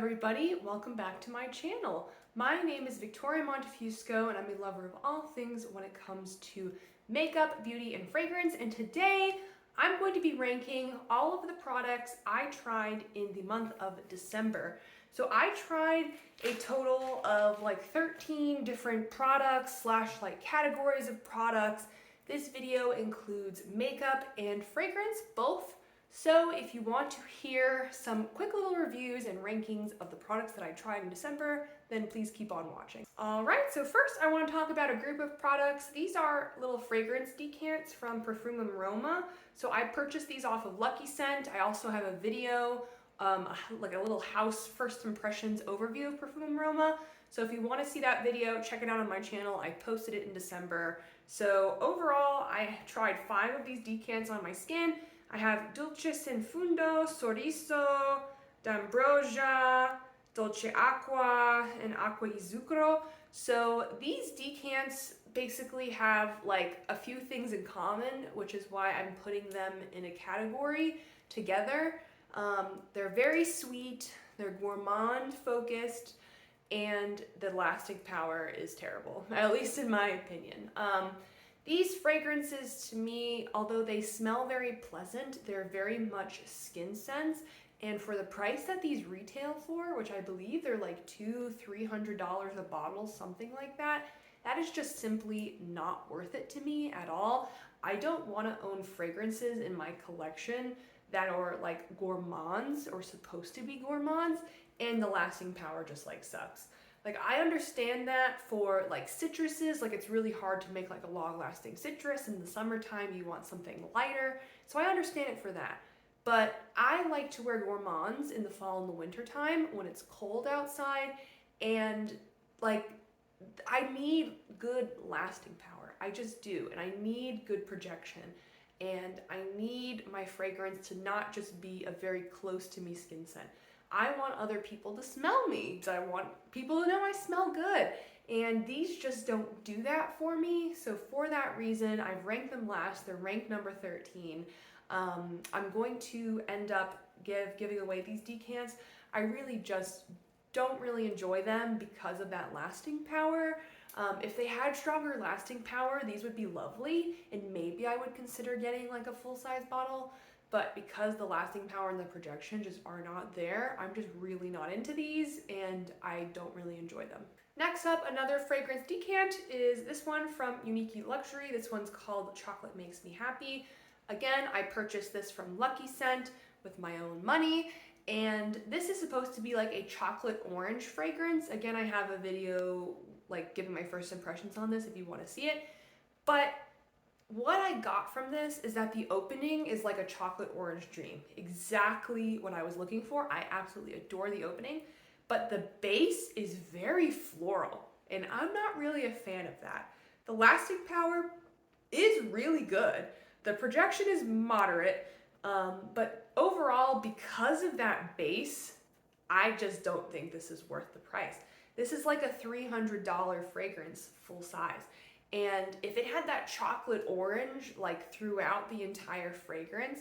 everybody, welcome back to my channel. My name is Victoria Montefusco and I'm a lover of all things when it comes to makeup, beauty, and fragrance, and today I'm going to be ranking all of the products I tried in the month of December. So I tried a total of like 13 different products / like categories of products. This video includes makeup and fragrance both. So if you want to hear some quick little reviews and rankings of the products that I tried in December, then please keep on watching. All right, so first I want to talk about a group of products. These are little fragrance decants from Parfum Aroma. So I purchased these off of Lucky Scent. I also have a video, like a little house first impressions overview of Parfum Aroma. So if you want to see that video, check it out on my channel. I posted it in December. So overall, I tried 5 of these decants on my skin. I have Dulce Sin Fundo, Sorriso, D'Ambrosia, Dolce Acqua, and Acqua y Zucchero. So these decants basically have like a few things in common, which is why I'm putting them in a category together. They're very sweet, they're gourmand focused, and the lasting power is terrible, at least in my opinion. These fragrances to me, although they smell very pleasant, they're very much skin scents. And for the price that these retail for, which I believe they're like $200-300 a bottle, something like that, that is just simply not worth it to me at all. I don't want to own fragrances in my collection that are like gourmands or supposed to be gourmands, and the lasting power just like sucks. Like, I understand that for like citruses, like it's really hard to make like a long lasting citrus. In the summertime, you want something lighter. So I understand it for that. But I like to wear gourmands in the fall and the winter time when it's cold outside. And like, I need good lasting power. I just do. And I need good projection. And I need my fragrance to not just be a very close to me skin scent. I want other people to smell me. I want people to know I smell good. And these just don't do that for me. So for that reason, I've ranked them last. They're ranked number 13. I'm going to end up giving away these decants. I really just don't really enjoy them because of that lasting power. If they had stronger lasting power, these would be lovely. And maybe I would consider getting like a full-size bottle. But because the lasting power and the projection just are not there, I'm just really not into these and I don't really enjoy them. Next up, another fragrance decant is this one from Unique Luxury. This one's called Chocolate Makes Me Happy. Again, I purchased this from Lucky Scent with my own money, and this is supposed to be like a chocolate orange fragrance. Again, I have a video like giving my first impressions on this if you want to see it. But what I got from this is that the opening is like a chocolate orange dream. Exactly what I was looking for. I absolutely adore the opening, but the base is very floral, and I'm not really a fan of that. The lasting power is really good. The projection is moderate, but overall, because of that base, I just don't think this is worth the price. This is like a $300 fragrance full size. And if it had that chocolate orange like throughout the entire fragrance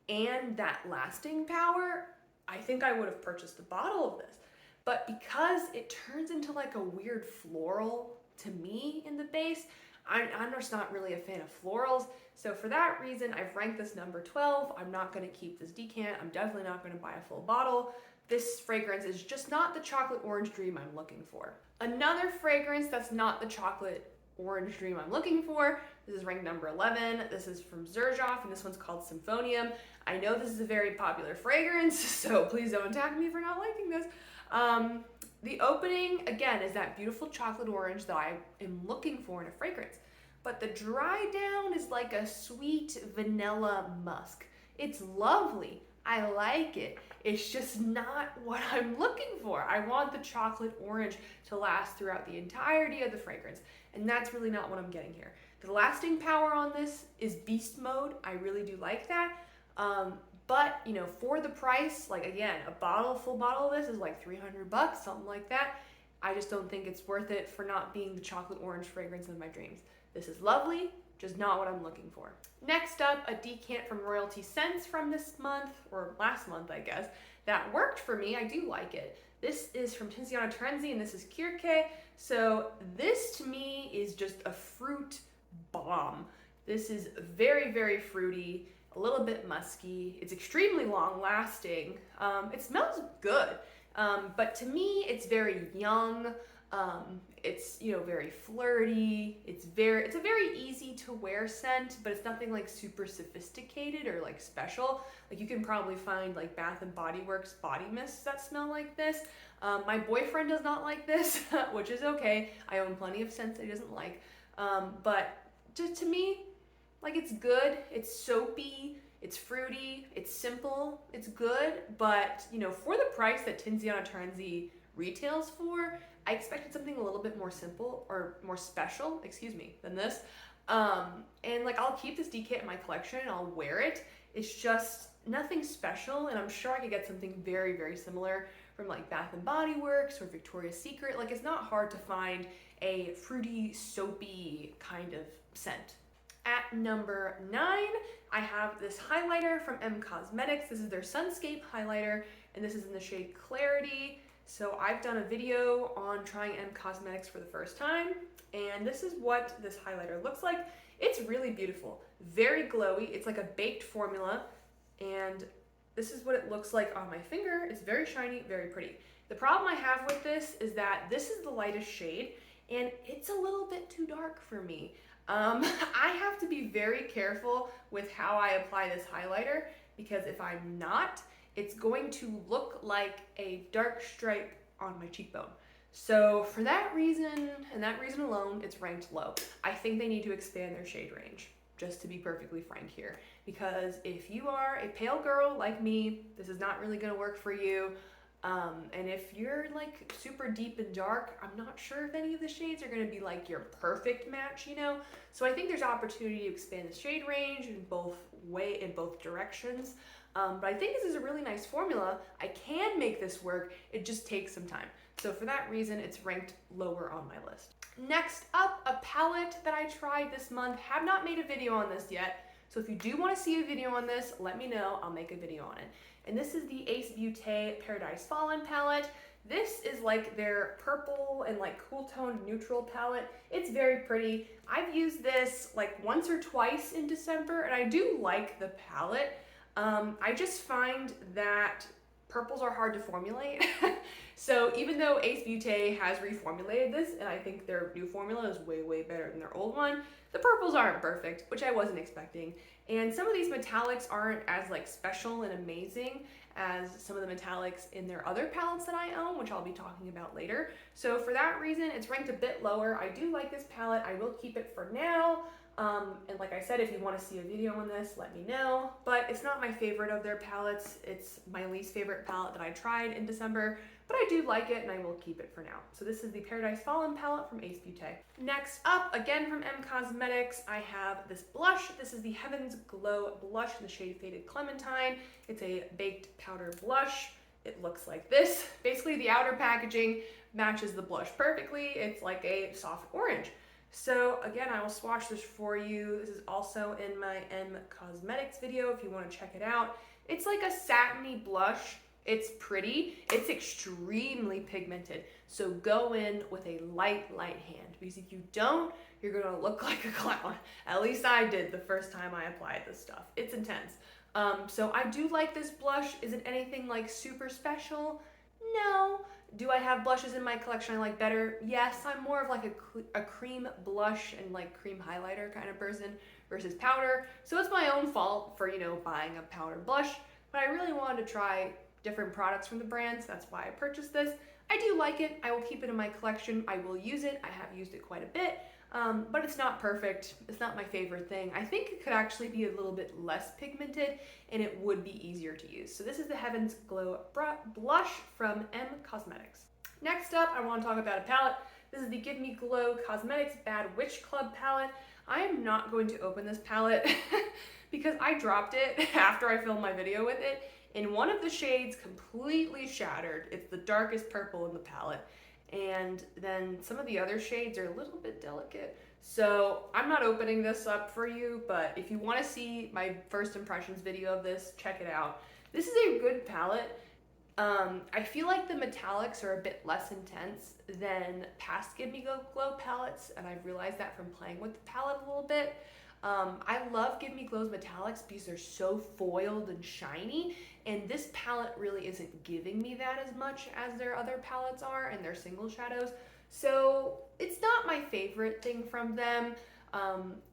and that lasting power, I think I would have purchased a bottle of this. But because it turns into like a weird floral to me in the base, I'm just not really a fan of florals. So for that reason, I've ranked this number 12. I'm not going to keep this decant. I'm definitely not going to buy a full bottle. This fragrance is just not the chocolate orange dream I'm looking for. Another fragrance that's not the chocolate orange dream I'm looking for. This is ranked number 11. This is from Xerjoff, and this one's called Symphonium. I know this is a very popular fragrance, so please don't attack me for not liking this. The opening, again, is that beautiful chocolate orange that I am looking for in a fragrance. But the dry down is like a sweet vanilla musk. It's lovely. I like it. It's just not what I'm looking for. I want the chocolate orange to last throughout the entirety of the fragrance, and that's really not what I'm getting here. The lasting power on this is beast mode. I really do like that. But you know, for the price, like again, full bottle of this is like $300, something like that. I just don't think it's worth it for not being the chocolate orange fragrance of my dreams. This is lovely. just not what I'm looking for. Next up, a decant from Royalty Scents from this month, or last month, I guess, that worked for me. I do like it. This is from Tinted and this is Kirke. So this to me is just a fruit bomb. This is very, very fruity, a little bit musky. It's extremely long lasting. It smells good, but to me, it's very young. It's, you know, very flirty. It's a very easy to wear scent, but it's nothing like super sophisticated or like special. Like you can probably find like Bath and Body Works body mists that smell like this. My boyfriend does not like this, which is okay. I own plenty of scents that he doesn't like. But just to me, like it's good, it's soapy, it's fruity, it's simple, it's good, but you know, for the price that Tinziana Trenzy retails for, I expected something a little bit more simple or more special, than this. And like I'll keep this decant in my collection and I'll wear it. It's just nothing special, and I'm sure I could get something very, very similar from like Bath and Body Works or Victoria's Secret. Like it's not hard to find a fruity, soapy kind of scent. At number 9, I have this highlighter from M Cosmetics. This is their Sunscape Highlighter, and this is in the shade Clarity. So I've done a video on trying M Cosmetics for the first time, and this is what this highlighter looks like. It's really beautiful, very glowy. It's like a baked formula, and this is what it looks like on my finger. It's very shiny, very pretty. The problem I have with this is that this is the lightest shade, and it's a little bit too dark for me. I have to be very careful with how I apply this highlighter, because if I'm not, it's going to look like a dark stripe on my cheekbone. So for that reason, and that reason alone, it's ranked low. I think they need to expand their shade range, just to be perfectly frank here. Because if you are a pale girl like me, this is not really gonna work for you. And if you're like super deep and dark, I'm not sure if any of the shades are gonna be like your perfect match, you know? So I think there's opportunity to expand the shade range in both directions. But I think this is a really nice formula. I can make this work, it just takes some time. So for that reason, it's ranked lower on my list. Next up, a palette that I tried this month. Have not made a video on this yet. So if you do want to see a video on this, let me know, I'll make a video on it. And this is the Ace Beauté Paradise Fallen palette. This is like their purple and like cool toned neutral palette. It's very pretty. I've used this like once or twice in December, and I do like the palette. I just find that purples are hard to formulate. So even though Ace Beauté has reformulated this, and I think their new formula is way, way better than their old one, the purples aren't perfect, which I wasn't expecting. And some of these metallics aren't as like special and amazing as some of the metallics in their other palettes that I own, which I'll be talking about later. So for that reason, it's ranked a bit lower. I do like this palette. I will keep it for now. And like I said, if you want to see a video on this, let me know. But it's not my favorite of their palettes. It's my least favorite palette that I tried in December, but I do like it and I will keep it for now. So this is the Paradise Fallen palette from Ace Beauté. Next up, again from M Cosmetics, I have this blush. This is the Heaven's Glow blush in the shade Faded Clementine. It's a baked powder blush. It looks like this. Basically, the outer packaging matches the blush perfectly. It's like a soft orange. So again, I will swatch this for you. This is also in my M Cosmetics video if you want to check it out. It's like a satiny blush. It's pretty. It's extremely pigmented. So go in with a light hand, because if you don't, you're gonna look like a clown. At least I did the first time I applied this stuff. It's intense. So I do like this blush. Is it anything like super special? No. Do I have blushes in my collection I like better? Yes, I'm more of like a cream blush and like cream highlighter kind of person versus powder. So it's my own fault for, you know, buying a powder blush, but I really wanted to try different products from the brands. That's why I purchased this. I do like it. I will keep it in my collection. I will use it. I have used it quite a bit, but it's not perfect. It's not my favorite thing. I think it could actually be a little bit less pigmented and it would be easier to use. So this is the Heaven's Glow blush from M Cosmetics. Next up, I want to talk about a palette. This is the Give Me Glow Cosmetics Bad Witch Club palette. I am not going to open this palette because I dropped it after I filmed my video with it, and one of the shades completely shattered. It's the darkest purple in the palette. And then some of the other shades are a little bit delicate. So I'm not opening this up for you, but if you want to see my first impressions video of this, check it out. This is a good palette. I feel like the metallics are a bit less intense than past Give Me Glow palettes, and I've realized that from playing with the palette a little bit. I love Give Me Glow's metallics because they're so foiled and shiny, and this palette really isn't giving me that as much as their other palettes are and their single shadows. So it's not my favorite thing from them.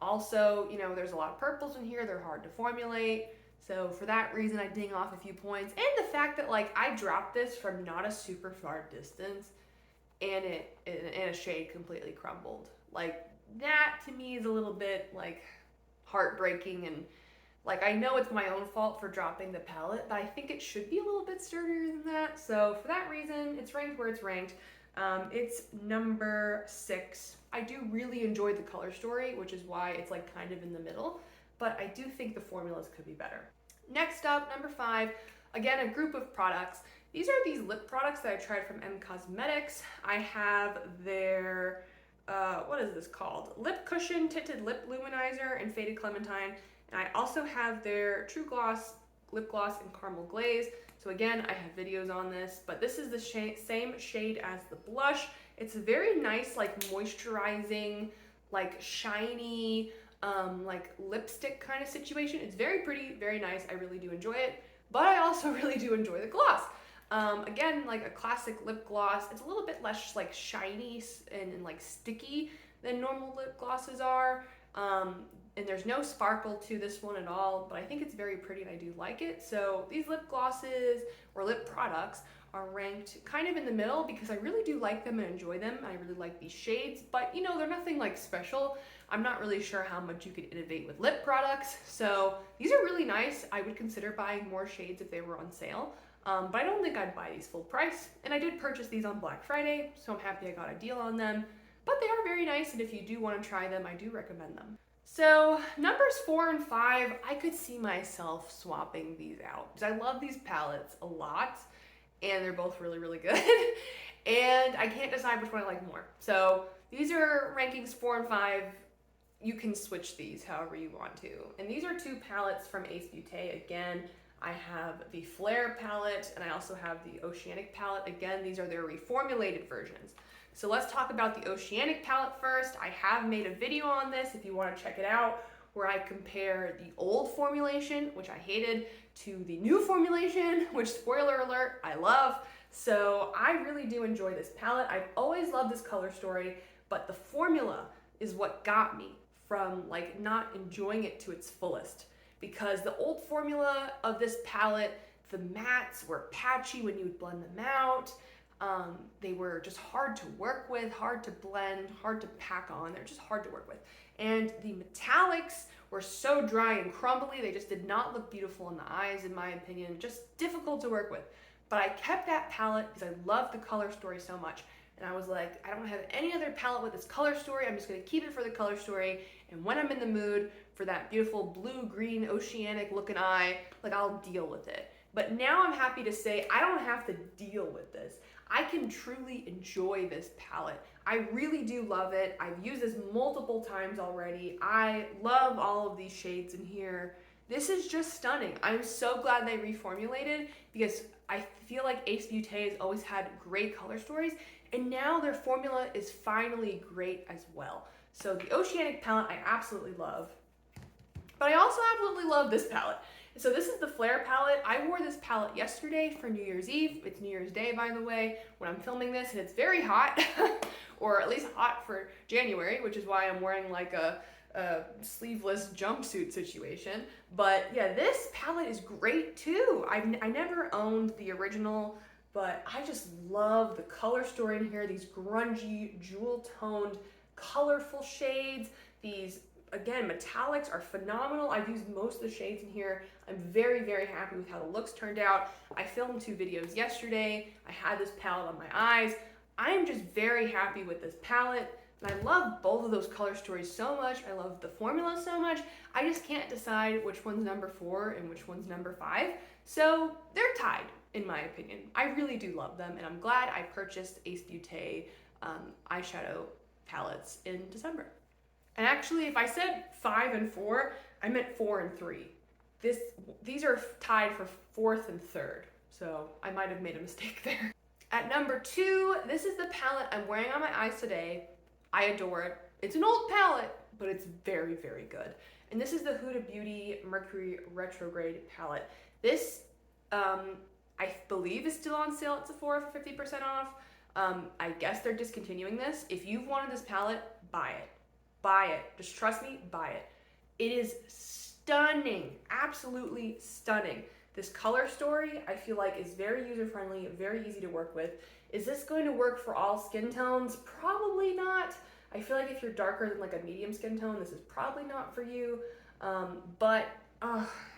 Also, you know, there's a lot of purples in here. They're hard to formulate. So for that reason, I ding off a few points. And the fact that like I dropped this from not a super far distance and a shade completely crumbled. Like that to me is a little bit like heartbreaking, and like I know it's my own fault for dropping the palette, but I think it should be a little bit sturdier than that. So for that reason, it's ranked where it's ranked. It's number 6. I do really enjoy the color story, which is why it's like kind of in the middle, but I do think the formulas could be better. Next up, number 5, again, a group of products. These are these lip products that I tried from M Cosmetics. I have their, what is this called? Lip Cushion Tinted Lip Luminizer in Faded Clementine. And I also have their True Gloss Lip Gloss in Caramel Glaze. So again, I have videos on this, but this is the same shade as the blush. It's a very nice, like moisturizing, like shiny, like lipstick kind of situation. It's very pretty, very nice. I really do enjoy it, but I also really do enjoy the gloss. Again, like a classic lip gloss. It's a little bit less like shiny and like sticky than normal lip glosses are. And there's no sparkle to this one at all, but I think it's very pretty and I do like it. So these lip glosses or lip products are ranked kind of in the middle because I really do like them and enjoy them. I really like these shades, but you know, they're nothing like special. I'm not really sure how much you could innovate with lip products. So these are really nice. I would consider buying more shades if they were on sale, but I don't think I'd buy these full price. And I did purchase these on Black Friday, so I'm happy I got a deal on them. But they are very nice, and if you do want to try them, I do recommend them. So numbers 4 and 5, I could see myself swapping these out because I love these palettes a lot and they're both really, really good. And I can't decide which one I like more. So these are rankings 4 and 5. You can switch these however you want to. And these are 2 palettes from Ace Beauté. Again, I have the Flare palette and I also have the Oceanic palette. Again, these are their reformulated versions. So let's talk about the Oceanic palette first. I have made a video on this if you want to check it out, where I compare the old formulation, which I hated, to the new formulation, which, spoiler alert, I love. So I really do enjoy this palette. I've always loved this color story, but the formula is what got me from like not enjoying it to its fullest. Because the old formula of this palette, the mattes were patchy when you would blend them out. They were just hard to work with, hard to blend, hard to pack on. They're just hard to work with. And the metallics were so dry and crumbly, they just did not look beautiful in the eyes, in my opinion. Just difficult to work with. But I kept that palette because I love the color story so much. And I was like, I don't have any other palette with this color story. I'm just going to keep it for the color story. And when I'm in the mood for that beautiful blue-green oceanic looking eye, like I'll deal with it. But now I'm happy to say I don't have to deal with this. I can truly enjoy this palette. I really do love it. I've used this multiple times already. I love all of these shades in here. This is just stunning. I'm so glad they reformulated because I feel like Ace Beauté has always had great color stories, and now their formula is finally great as well. So the Oceanic palette I absolutely love, but I also absolutely love this palette. So this is the Flare palette. I wore this palette yesterday for New Year's Eve. It's New Year's Day, by the way, when I'm filming this, and it's very hot, or at least hot for January, which is why I'm wearing like a sleeveless jumpsuit situation. But yeah, this palette is great too. I never owned the original, but I just love the color story in here. These grungy, jewel-toned, colorful shades. These, again, metallics are phenomenal. I've used most of the shades in here. I'm very, very happy with how the looks turned out. I filmed 2 videos yesterday. I had this palette on my eyes. I'm just very happy with this palette. And I love both of those color stories so much. I love the formula so much. I just can't decide which one's number 4 and which one's number 5. So they're tied, in my opinion. I really do love them, and I'm glad I purchased Ace Beauté eyeshadow palettes in December. And actually, if I said 5 and 4, I meant 4 and 3. These are tied for 4th and 3rd, so I might have made a mistake there. At number 2, this is the palette I'm wearing on my eyes today. I adore it. It's an old palette, but it's very, very good. And this is the Huda Beauty Mercury Retrograde palette. This, I believe, is still on sale at Sephora for 50% off. I guess they're discontinuing this. If you've wanted this palette, buy it. Buy it. Just trust me, buy it. It is stunning, absolutely stunning. This color story, I feel like, is very user-friendly, very easy to work with. Is this going to work for all skin tones? Probably not. I feel like if you're darker than like a medium skin tone, this is probably not for you. But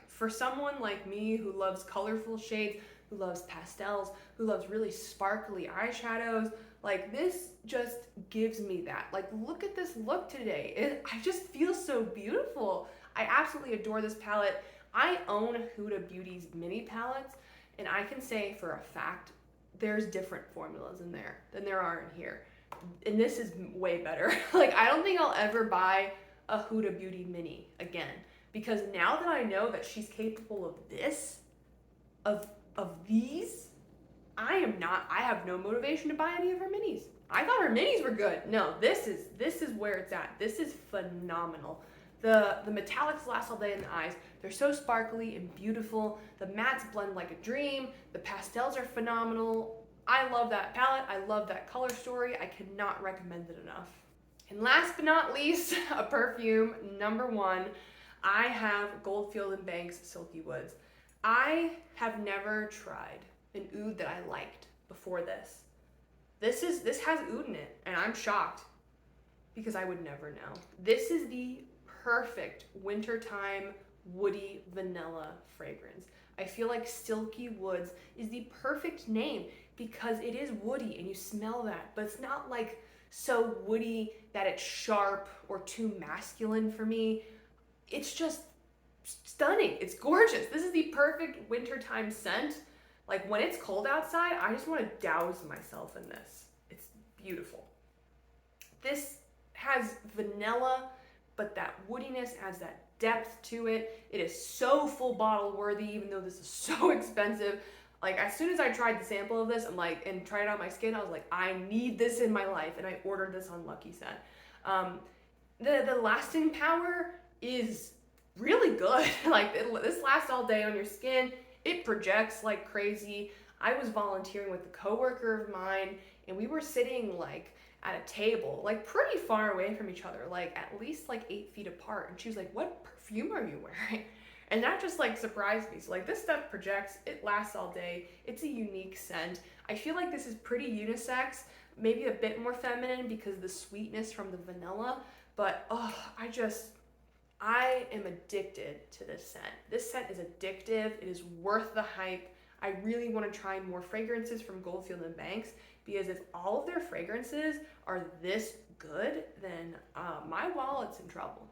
for someone like me who loves colorful shades, who loves pastels, who loves really sparkly eyeshadows, like this just gives me that. Like, look at this look today. I just feel so beautiful. I absolutely adore this palette. I own Huda Beauty's mini palettes, and I can say for a fact there's different formulas in there than there are in here. And this is way better. Like, I don't think I'll ever buy a Huda Beauty mini again, because now that I know that she's capable of this, of these, I have no motivation to buy any of her minis. I thought her minis were good. No, this is where it's at. This is phenomenal. The metallics last all day in the eyes. They're so sparkly and beautiful. The mattes blend like a dream. The pastels are phenomenal. I love that palette. I love that color story. I cannot recommend it enough. And last but not least, a perfume, number 1. I have Goldfield and Banks Silky Woods. I have never tried an oud that I liked before this. This has oud in it, and I'm shocked because I would never know. This is the perfect wintertime woody vanilla fragrance. I feel like Silky Woods is the perfect name because it is woody and you smell that, but it's not like so woody that it's sharp or too masculine for me. It's just stunning. It's gorgeous. This is the perfect wintertime scent. Like, when it's cold outside, I just want to douse myself in this. It's beautiful. This has vanilla, but that woodiness adds that depth to it. It is so full bottle worthy, even though this is so expensive. Like, as soon as I tried the sample of this, and tried it on my skin, I was like, I need this in my life, and I ordered this on Lucky Scent. The lasting power is really good. Like, this lasts all day on your skin. It projects like crazy. I was volunteering with a coworker of mine, and we were sitting like at a table, like pretty far away from each other, like at least like 8 feet apart. And she was like, "What perfume are you wearing?" And that just like surprised me. So like, this stuff projects, it lasts all day. It's a unique scent. I feel like this is pretty unisex, maybe a bit more feminine because of the sweetness from the vanilla, but I am addicted to this scent. This scent is addictive. It is worth the hype. I really want to try more fragrances from Goldfield and Banks, because if all of their fragrances are this good, then my wallet's in trouble.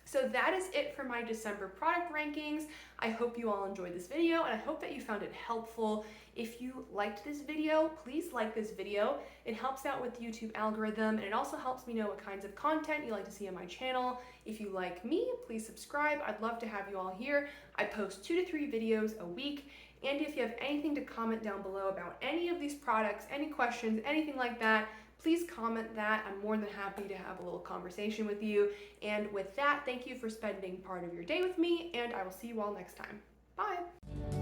So that is it for my December product rankings. I hope you all enjoyed this video, and I hope that you found it helpful. If you liked this video, please like this video. It helps out with the YouTube algorithm, and it also helps me know what kinds of content you like to see on my channel. If you like me, please subscribe. I'd love to have you all here. I post 2 to 3 videos a week, and if you have anything to comment down below about any of these products, any questions, anything like that, please comment that. I'm more than happy to have a little conversation with you. And with that, thank you for spending part of your day with me, and I will see you all next time. Bye!